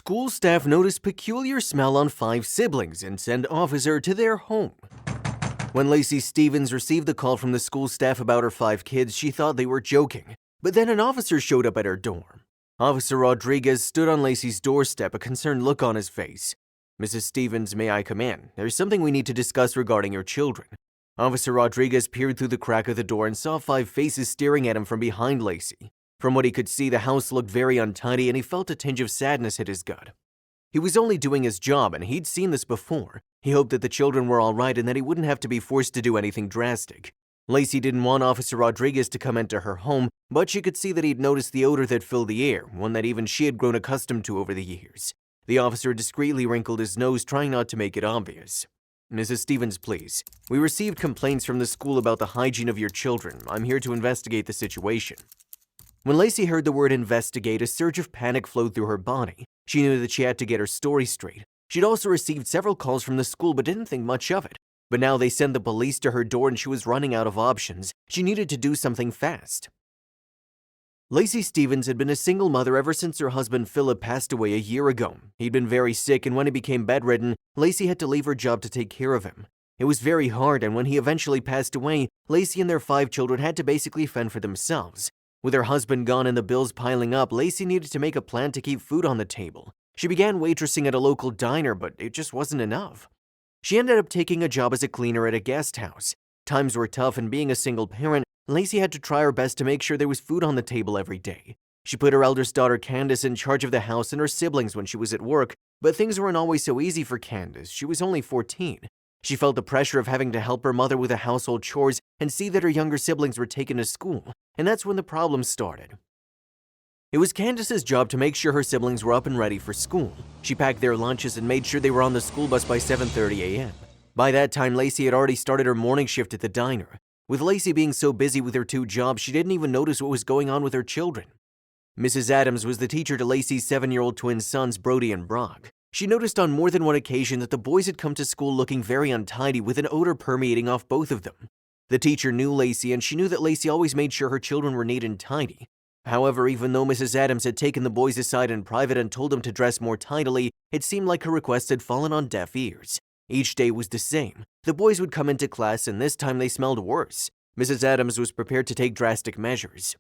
School staff notice peculiar smell on 5 siblings and send officer to their home. When Lacey Stevens received the call from the school staff about her 5 kids, she thought they were joking. But then an officer showed up at her dorm. Officer Rodriguez stood on Lacey's doorstep, a concerned look on his face. "Mrs. Stevens, may I come in? There's something we need to discuss regarding your children." Officer Rodriguez peered through the crack of the door and saw 5 faces staring at him from behind Lacey. From what he could see, the house looked very untidy and he felt a tinge of sadness hit his gut. He was only doing his job and he'd seen this before. He hoped that the children were all right and that he wouldn't have to be forced to do anything drastic. Lacey didn't want Officer Rodriguez to come into her home, but she could see that he'd noticed the odor that filled the air, one that even she had grown accustomed to over the years. The officer discreetly wrinkled his nose, trying not to make it obvious. "Mrs. Stevens, please. We received complaints from the school about the hygiene of your children. I'm here to investigate the situation." When Lacey heard the word investigate, a surge of panic flowed through her body. She knew that she had to get her story straight. She'd also received several calls from the school but didn't think much of it. But now they sent the police to her door and she was running out of options. She needed to do something fast. Lacey Stevens had been a single mother ever since her husband Philip passed away a year ago. He'd been very sick, and when he became bedridden, Lacey had to leave her job to take care of him. It was very hard, and when he eventually passed away, Lacey and their 5 children had to basically fend for themselves. With her husband gone and the bills piling up, Lacey needed to make a plan to keep food on the table. She began waitressing at a local diner, but it just wasn't enough. She ended up taking a job as a cleaner at a guest house. Times were tough, and being a single parent, Lacey had to try her best to make sure there was food on the table every day. She put her eldest daughter Candace in charge of the house and her siblings when she was at work, but things weren't always so easy for Candace. She was only 14. She felt the pressure of having to help her mother with the household chores and see that her younger siblings were taken to school, and that's when the problems started. It was Candace's job to make sure her siblings were up and ready for school. She packed their lunches and made sure they were on the school bus by 7:30 a.m. By that time, Lacey had already started her morning shift at the diner. With Lacey being so busy with her 2 jobs, she didn't even notice what was going on with her children. Mrs. Adams was the teacher to Lacey's 7-year-old twin sons, Brody and Brock. She noticed on more than one occasion that the boys had come to school looking very untidy, with an odor permeating off both of them. The teacher knew Lacey, and she knew that Lacey always made sure her children were neat and tidy. However, even though Mrs. Adams had taken the boys aside in private and told them to dress more tidily, it seemed like her request had fallen on deaf ears. Each day was the same. The boys would come into class, and this time they smelled worse. Mrs. Adams was prepared to take drastic measures.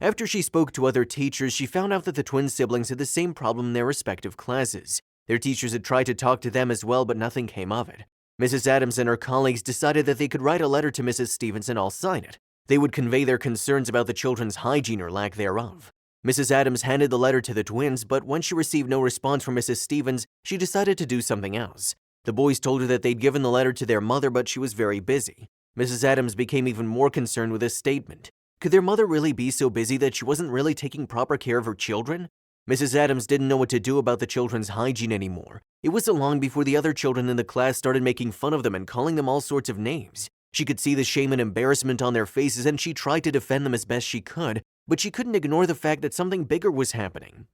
After she spoke to other teachers, she found out that the twin siblings had the same problem in their respective classes. Their teachers had tried to talk to them as well, but nothing came of it. Mrs. Adams and her colleagues decided that they could write a letter to Mrs. Stevens and all sign it. They would convey their concerns about the children's hygiene or lack thereof. Mrs. Adams handed the letter to the twins, but when she received no response from Mrs. Stevens, she decided to do something else. The boys told her that they'd given the letter to their mother, but she was very busy. Mrs. Adams became even more concerned with this statement. Could their mother really be so busy that she wasn't really taking proper care of her children? Mrs. Adams didn't know what to do about the children's hygiene anymore. It wasn't long before the other children in the class started making fun of them and calling them all sorts of names. She could see the shame and embarrassment on their faces, and she tried to defend them as best she could, but she couldn't ignore the fact that something bigger was happening.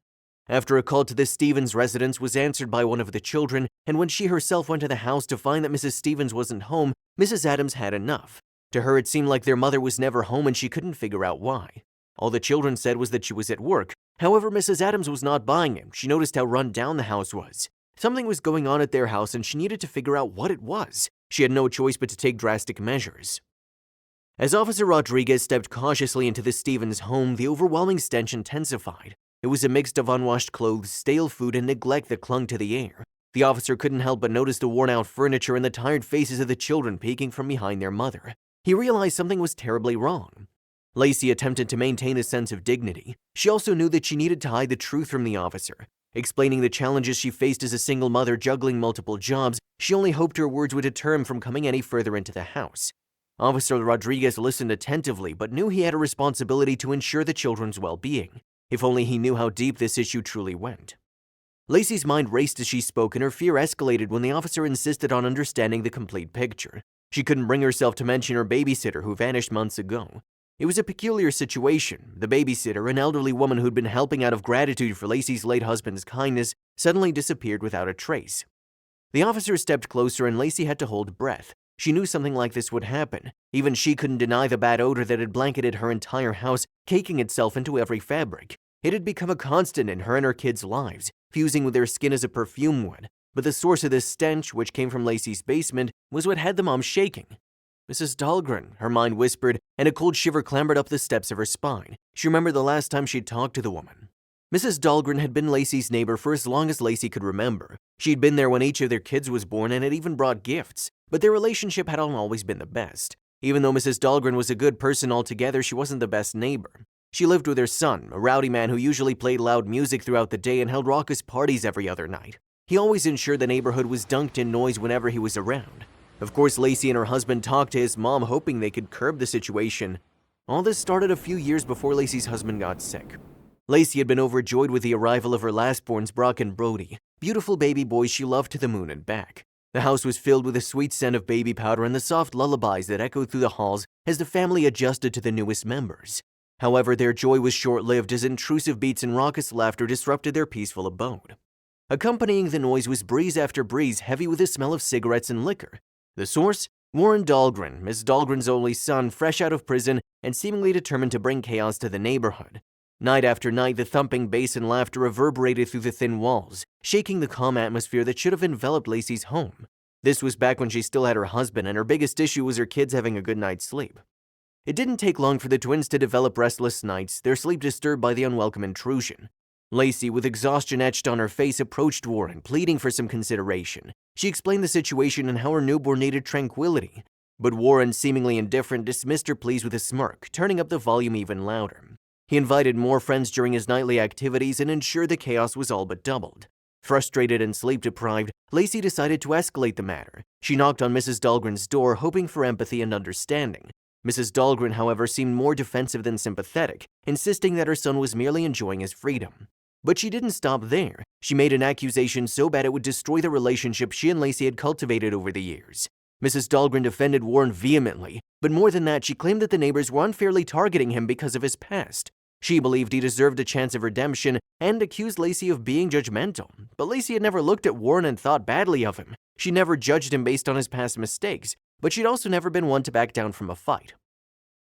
After a call to the Stevens residence was answered by one of the children, and when she herself went to the house to find that Mrs. Stevens wasn't home, Mrs. Adams had enough. To her, it seemed like their mother was never home, and she couldn't figure out why. All the children said was that she was at work. However, Mrs. Adams was not buying it. She noticed how run down the house was. Something was going on at their house, and she needed to figure out what it was. She had no choice but to take drastic measures. As Officer Rodriguez stepped cautiously into the Stevens home, the overwhelming stench intensified. It was a mix of unwashed clothes, stale food, and neglect that clung to the air. The officer couldn't help but notice the worn-out furniture and the tired faces of the children peeking from behind their mother. He realized something was terribly wrong. Lacey attempted to maintain a sense of dignity. She also knew that she needed to hide the truth from the officer. Explaining the challenges she faced as a single mother juggling multiple jobs, she only hoped her words would deter him from coming any further into the house. Officer Rodriguez listened attentively, but knew he had a responsibility to ensure the children's well-being. If only he knew how deep this issue truly went. Lacey's mind raced as she spoke, and her fear escalated when the officer insisted on understanding the complete picture. She couldn't bring herself to mention her babysitter who vanished months ago. It was a peculiar situation. The babysitter, an elderly woman who'd been helping out of gratitude for Lacey's late husband's kindness, suddenly disappeared without a trace. The officer stepped closer, and Lacey had to hold breath. She knew something like this would happen. Even she couldn't deny the bad odor that had blanketed her entire house, caking itself into every fabric. It had become a constant in her and her kids' lives, fusing with their skin as a perfume would. But the source of this stench, which came from Lacey's basement, was what had the mom shaking. Mrs. Dahlgren, her mind whispered, and a cold shiver clambered up the steps of her spine. She remembered the last time she'd talked to the woman. Mrs. Dahlgren had been Lacey's neighbor for as long as Lacey could remember. She'd been there when each of their kids was born and had even brought gifts, but their relationship hadn't always been the best. Even though Mrs. Dahlgren was a good person altogether, she wasn't the best neighbor. She lived with her son, a rowdy man who usually played loud music throughout the day and held raucous parties every other night. He always ensured the neighborhood was dunked in noise whenever he was around. Of course, Lacey and her husband talked to his mom, hoping they could curb the situation. All this started a few years before Lacey's husband got sick. Lacey had been overjoyed with the arrival of her lastborns, Brock and Brody, beautiful baby boys she loved to the moon and back. The house was filled with the sweet scent of baby powder and the soft lullabies that echoed through the halls as the family adjusted to the newest members. However, their joy was short-lived as intrusive beats and raucous laughter disrupted their peaceful abode. Accompanying the noise was breeze after breeze, heavy with the smell of cigarettes and liquor. The source? Warren Dahlgren, Miss Dahlgren's only son, fresh out of prison and seemingly determined to bring chaos to the neighborhood. Night after night, the thumping bass and laughter reverberated through the thin walls, shaking the calm atmosphere that should have enveloped Lacey's home. This was back when she still had her husband, and her biggest issue was her kids having a good night's sleep. It didn't take long for the twins to develop restless nights, their sleep disturbed by the unwelcome intrusion. Lacey, with exhaustion etched on her face, approached Warren, pleading for some consideration. She explained the situation and how her newborn needed tranquility. But Warren, seemingly indifferent, dismissed her pleas with a smirk, turning up the volume even louder. He invited more friends during his nightly activities and ensured the chaos was all but doubled. Frustrated and sleep-deprived, Lacey decided to escalate the matter. She knocked on Mrs. Dahlgren's door, hoping for empathy and understanding. Mrs. Dahlgren, however, seemed more defensive than sympathetic, insisting that her son was merely enjoying his freedom. But she didn't stop there. She made an accusation so bad it would destroy the relationship she and Lacey had cultivated over the years. Mrs. Dahlgren defended Warren vehemently, but more than that, she claimed that the neighbors were unfairly targeting him because of his past. She believed he deserved a chance of redemption and accused Lacey of being judgmental. But Lacey had never looked at Warren and thought badly of him. She never judged him based on his past mistakes, but she'd also never been one to back down from a fight.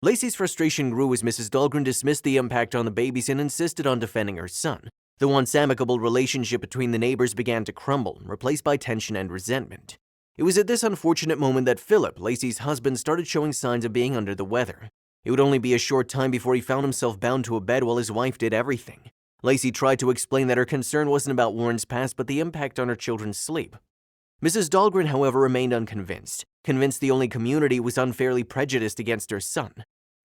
Lacey's frustration grew as Mrs. Dahlgren dismissed the impact on the babies and insisted on defending her son. The once amicable relationship between the neighbors began to crumble, replaced by tension and resentment. It was at this unfortunate moment that Philip, Lacey's husband, started showing signs of being under the weather. It would only be a short time before he found himself bound to a bed while his wife did everything. Lacey tried to explain that her concern wasn't about Warren's past but the impact on her children's sleep. Mrs. Dahlgren, however, remained unconvinced, convinced the only community was unfairly prejudiced against her son.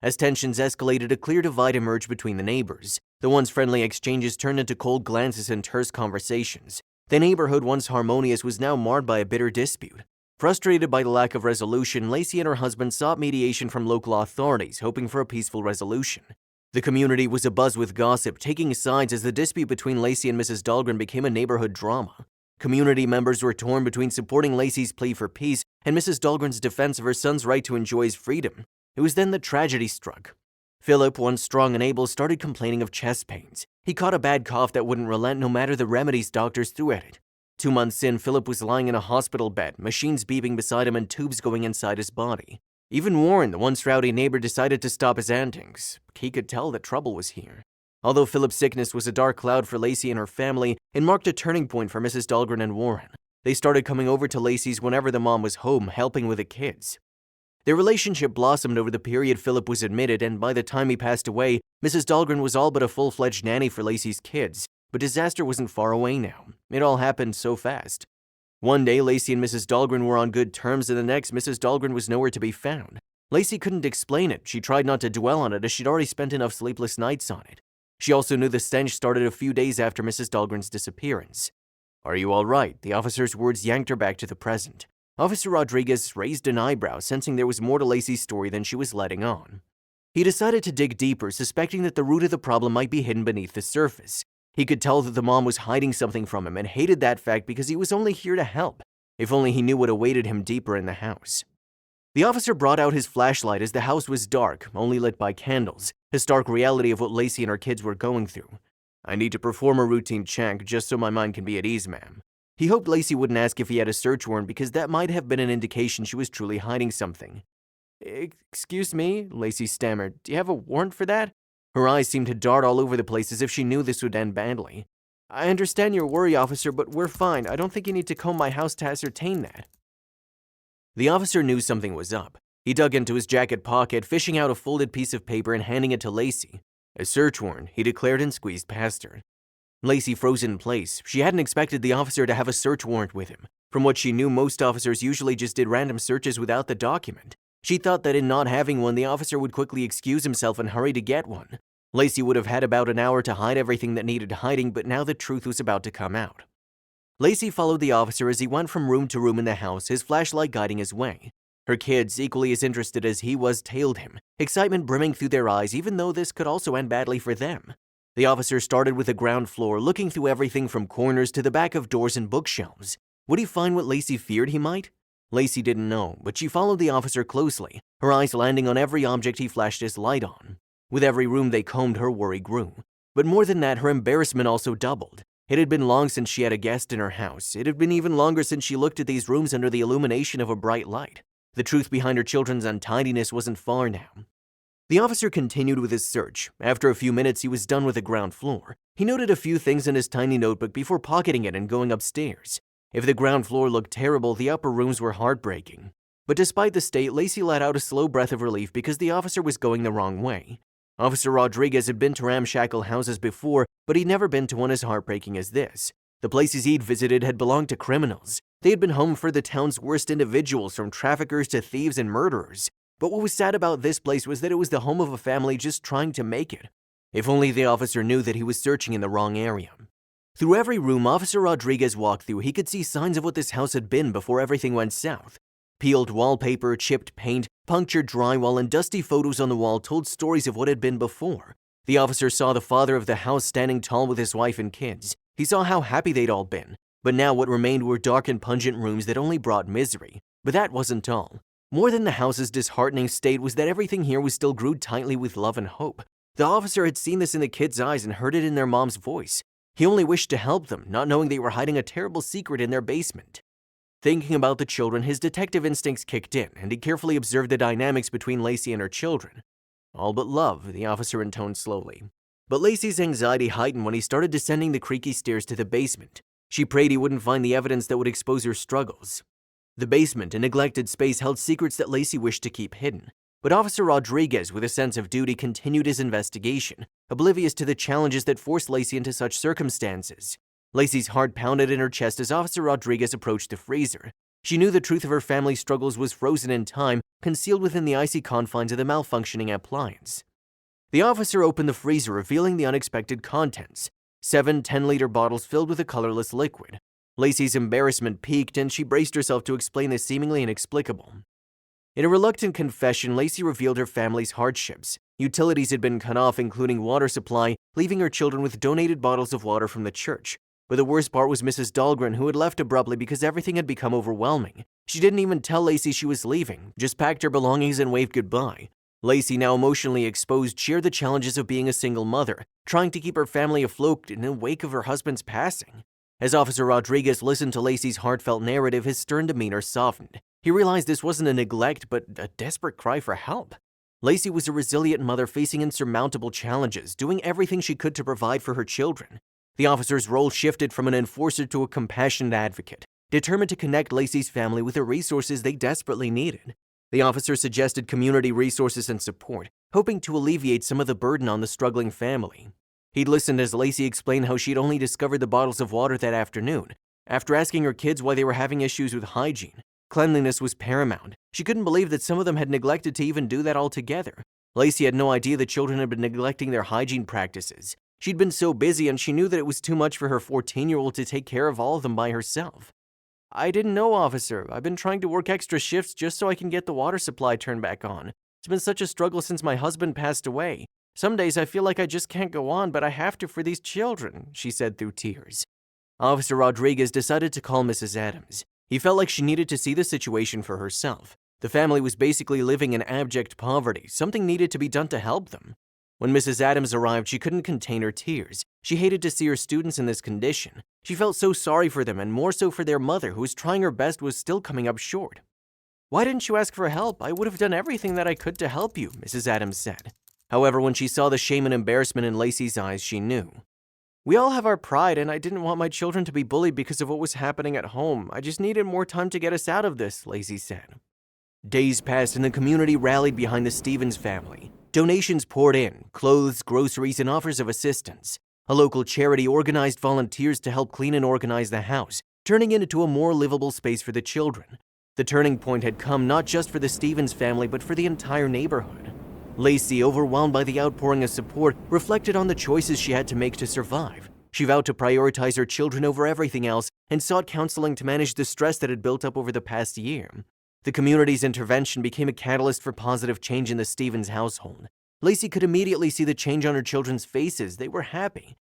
As tensions escalated, a clear divide emerged between the neighbors. The once friendly exchanges turned into cold glances and terse conversations. The neighborhood, once harmonious, was now marred by a bitter dispute. Frustrated by the lack of resolution, Lacey and her husband sought mediation from local authorities, hoping for a peaceful resolution. The community was abuzz with gossip, taking sides as the dispute between Lacey and Mrs. Dahlgren became a neighborhood drama. Community members were torn between supporting Lacey's plea for peace and Mrs. Dahlgren's defense of her son's right to enjoy his freedom. It was then that tragedy struck. Philip, once strong and able, started complaining of chest pains. He caught a bad cough that wouldn't relent no matter the remedies doctors threw at it. 2 months in, Philip was lying in a hospital bed, machines beeping beside him and tubes going inside his body. Even Warren, the once rowdy neighbor, decided to stop his antics. He could tell that trouble was here. Although Philip's sickness was a dark cloud for Lacey and her family, it marked a turning point for Mrs. Dahlgren and Warren. They started coming over to Lacey's whenever the mom was home, helping with the kids. Their relationship blossomed over the period Philip was admitted, and by the time he passed away, Mrs. Dahlgren was all but a full-fledged nanny for Lacey's kids. But disaster wasn't far away now. It all happened so fast. One day, Lacey and Mrs. Dahlgren were on good terms, and the next, Mrs. Dahlgren was nowhere to be found. Lacey couldn't explain it. She tried not to dwell on it as she'd already spent enough sleepless nights on it. She also knew the stench started a few days after Mrs. Dahlgren's disappearance. "Are you all right?" The officer's words yanked her back to the present. Officer Rodriguez raised an eyebrow, sensing there was more to Lacey's story than she was letting on. He decided to dig deeper, suspecting that the root of the problem might be hidden beneath the surface. He could tell that the mom was hiding something from him and hated that fact because he was only here to help. If only he knew what awaited him deeper in the house. The officer brought out his flashlight as the house was dark, only lit by candles, a stark reality of what Lacey and her kids were going through. "I need to perform a routine check just so my mind can be at ease, ma'am." He hoped Lacey wouldn't ask if he had a search warrant because that might have been an indication she was truly hiding something. "Excuse me," Lacey stammered. "Do you have a warrant for that?" Her eyes seemed to dart all over the place as if she knew this would end badly. "I understand your worry, officer, but we're fine. I don't think you need to comb my house to ascertain that." The officer knew something was up. He dug into his jacket pocket, fishing out a folded piece of paper and handing it to Lacey. "A search warrant," he declared and squeezed past her. Lacey froze in place. She hadn't expected the officer to have a search warrant with him. From what she knew, most officers usually just did random searches without the document. She thought that in not having one, the officer would quickly excuse himself and hurry to get one. Lacey would have had about an hour to hide everything that needed hiding, but now the truth was about to come out. Lacey followed the officer as he went from room to room in the house, his flashlight guiding his way. Her kids, equally as interested as he was, tailed him, excitement brimming through their eyes, even though this could also end badly for them. The officer started with the ground floor, looking through everything from corners to the back of doors and bookshelves. Would he find what Lacey feared he might? Lacey didn't know, but she followed the officer closely, her eyes landing on every object he flashed his light on. With every room they combed, her worry grew. But more than that, her embarrassment also doubled. It had been long since she had a guest in her house. It had been even longer since she looked at these rooms under the illumination of a bright light. The truth behind her children's untidiness wasn't far now. The officer continued with his search. After a few minutes, he was done with the ground floor. He noted a few things in his tiny notebook before pocketing it and going upstairs. If the ground floor looked terrible, the upper rooms were heartbreaking. But despite the state, Lacey let out a slow breath of relief because the officer was going the wrong way. Officer Rodriguez had been to ramshackle houses before, but he'd never been to one as heartbreaking as this. The places he'd visited had belonged to criminals. They had been home for the town's worst individuals, from traffickers to thieves and murderers. But what was sad about this place was that it was the home of a family just trying to make it. If only the officer knew that he was searching in the wrong area. Through every room Officer Rodriguez walked through, he could see signs of what this house had been before everything went south. Peeled wallpaper, chipped paint, punctured drywall, and dusty photos on the wall told stories of what had been before. The officer saw the father of the house standing tall with his wife and kids. He saw how happy they'd all been. But now what remained were dark and pungent rooms that only brought misery. But that wasn't all. More than the house's disheartening state was that everything here was still glued tightly with love and hope. The officer had seen this in the kids' eyes and heard it in their mom's voice. He only wished to help them, not knowing they were hiding a terrible secret in their basement. Thinking about the children, his detective instincts kicked in, and he carefully observed the dynamics between Lacey and her children. "All but love," the officer intoned slowly. But Lacey's anxiety heightened when he started descending the creaky stairs to the basement. She prayed he wouldn't find the evidence that would expose her struggles. The basement, a neglected space, held secrets that Lacey wished to keep hidden. But Officer Rodriguez, with a sense of duty, continued his investigation, oblivious to the challenges that forced Lacey into such circumstances. Lacey's heart pounded in her chest as Officer Rodriguez approached the freezer. She knew the truth of her family's struggles was frozen in time, concealed within the icy confines of the malfunctioning appliance. The officer opened the freezer, revealing the unexpected contents: 7 10-liter bottles filled with a colorless liquid. Lacey's embarrassment peaked, and she braced herself to explain the seemingly inexplicable. In a reluctant confession, Lacey revealed her family's hardships. Utilities had been cut off, including water supply, leaving her children with donated bottles of water from the church. But the worst part was Mrs. Dahlgren, who had left abruptly because everything had become overwhelming. She didn't even tell Lacey she was leaving, just packed her belongings and waved goodbye. Lacey, now emotionally exposed, shared the challenges of being a single mother, trying to keep her family afloat in the wake of her husband's passing. As Officer Rodriguez listened to Lacey's heartfelt narrative, his stern demeanor softened. He realized this wasn't a neglect, but a desperate cry for help. Lacey was a resilient mother facing insurmountable challenges, doing everything she could to provide for her children. The officer's role shifted from an enforcer to a compassionate advocate, determined to connect Lacey's family with the resources they desperately needed. The officer suggested community resources and support, hoping to alleviate some of the burden on the struggling family. He'd listened as Lacey explained how she'd only discovered the bottles of water that afternoon. After asking her kids why they were having issues with hygiene, cleanliness was paramount. She couldn't believe that some of them had neglected to even do that altogether. Lacey had no idea the children had been neglecting their hygiene practices. She'd been so busy, and she knew that it was too much for her 14-year-old to take care of all of them by herself. "I didn't know, officer. I've been trying to work extra shifts just so I can get the water supply turned back on. It's been such a struggle since my husband passed away. Some days I feel like I just can't go on, but I have to for these children," she said through tears. Officer Rodriguez decided to call Mrs. Adams. He felt like she needed to see the situation for herself. The family was basically living in abject poverty. Something needed to be done to help them. When Mrs. Adams arrived, she couldn't contain her tears. She hated to see her students in this condition. She felt so sorry for them, and more so for their mother, who was trying her best, was still coming up short. "Why didn't you ask for help? I would have done everything that I could to help you," Mrs. Adams said. However, when she saw the shame and embarrassment in Lacey's eyes, she knew. "We all have our pride, and I didn't want my children to be bullied because of what was happening at home. I just needed more time to get us out of this," Lacey said. Days passed and the community rallied behind the Stevens family. Donations poured in, clothes, groceries, and offers of assistance. A local charity organized volunteers to help clean and organize the house, turning it into a more livable space for the children. The turning point had come not just for the Stevens family, but for the entire neighborhood. Lacey, overwhelmed by the outpouring of support, reflected on the choices she had to make to survive. She vowed to prioritize her children over everything else and sought counseling to manage the stress that had built up over the past year. The community's intervention became a catalyst for positive change in the Stevens household. Lacey could immediately see the change on her children's faces. They were happy.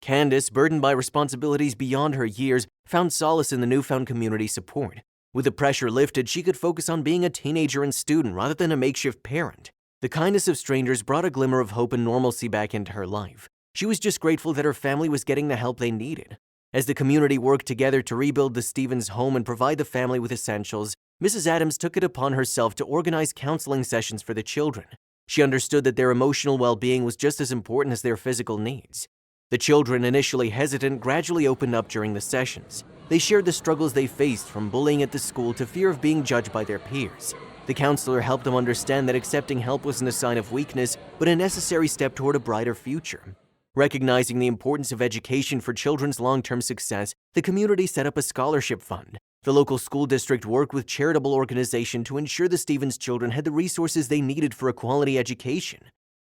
Candace, burdened by responsibilities beyond her years, found solace in the newfound community support. With the pressure lifted, she could focus on being a teenager and student rather than a makeshift parent. The kindness of strangers brought a glimmer of hope and normalcy back into her life. She was just grateful that her family was getting the help they needed. As the community worked together to rebuild the Stevens home and provide the family with essentials, Mrs. Adams took it upon herself to organize counseling sessions for the children. She understood that their emotional well-being was just as important as their physical needs. The children, initially hesitant, gradually opened up during the sessions. They shared the struggles they faced, from bullying at the school to fear of being judged by their peers. The counselor helped them understand that accepting help wasn't a sign of weakness, but a necessary step toward a brighter future. Recognizing the importance of education for children's long-term success, the community set up a scholarship fund. The local school district worked with charitable organizations to ensure the Stevens children had the resources they needed for a quality education.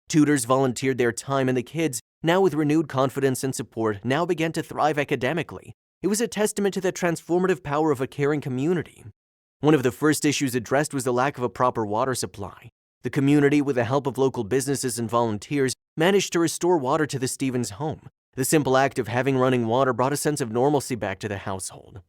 Tutors volunteered their time, and the kids, now with renewed confidence and support, now began to thrive academically. It was a testament to the transformative power of a caring community. One of the first issues addressed was the lack of a proper water supply. The community, with the help of local businesses and volunteers, managed to restore water to the Stevens home. The simple act of having running water brought a sense of normalcy back to the household.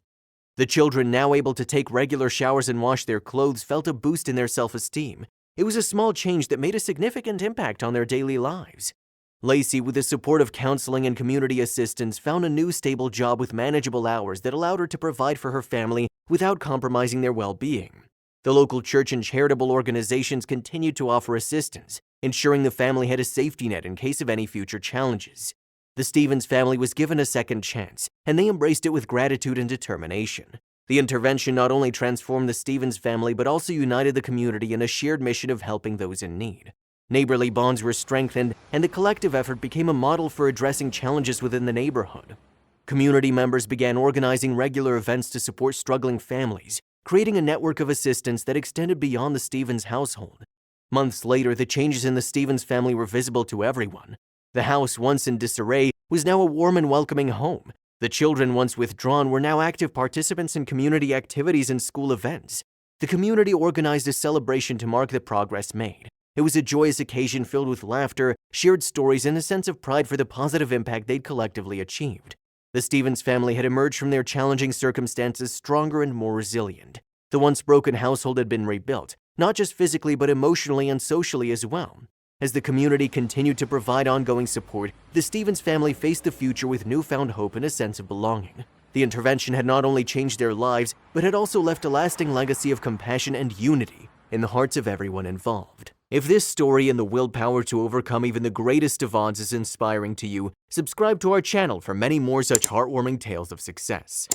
The children, now able to take regular showers and wash their clothes, felt a boost in their self-esteem. It was a small change that made a significant impact on their daily lives. Lacey, with the support of counseling and community assistance, found a new stable job with manageable hours that allowed her to provide for her family without compromising their well-being. The local church and charitable organizations continued to offer assistance, ensuring the family had a safety net in case of any future challenges. The Stevens family was given a second chance, and they embraced it with gratitude and determination. The intervention not only transformed the Stevens family, but also united the community in a shared mission of helping those in need. Neighborly bonds were strengthened, and the collective effort became a model for addressing challenges within the neighborhood. Community members began organizing regular events to support struggling families, creating a network of assistance that extended beyond the Stevens household. Months later, the changes in the Stevens family were visible to everyone. The house, once in disarray, was now a warm and welcoming home. The children, once withdrawn, were now active participants in community activities and school events. The community organized a celebration to mark the progress made. It was a joyous occasion filled with laughter, shared stories, and a sense of pride for the positive impact they'd collectively achieved. The Stevens family had emerged from their challenging circumstances stronger and more resilient. The once broken household had been rebuilt, not just physically but emotionally and socially as well. As the community continued to provide ongoing support, the Stevens family faced the future with newfound hope and a sense of belonging. The intervention had not only changed their lives, but had also left a lasting legacy of compassion and unity in the hearts of everyone involved. If this story and the willpower to overcome even the greatest of odds is inspiring to you, subscribe to our channel for many more such heartwarming tales of success.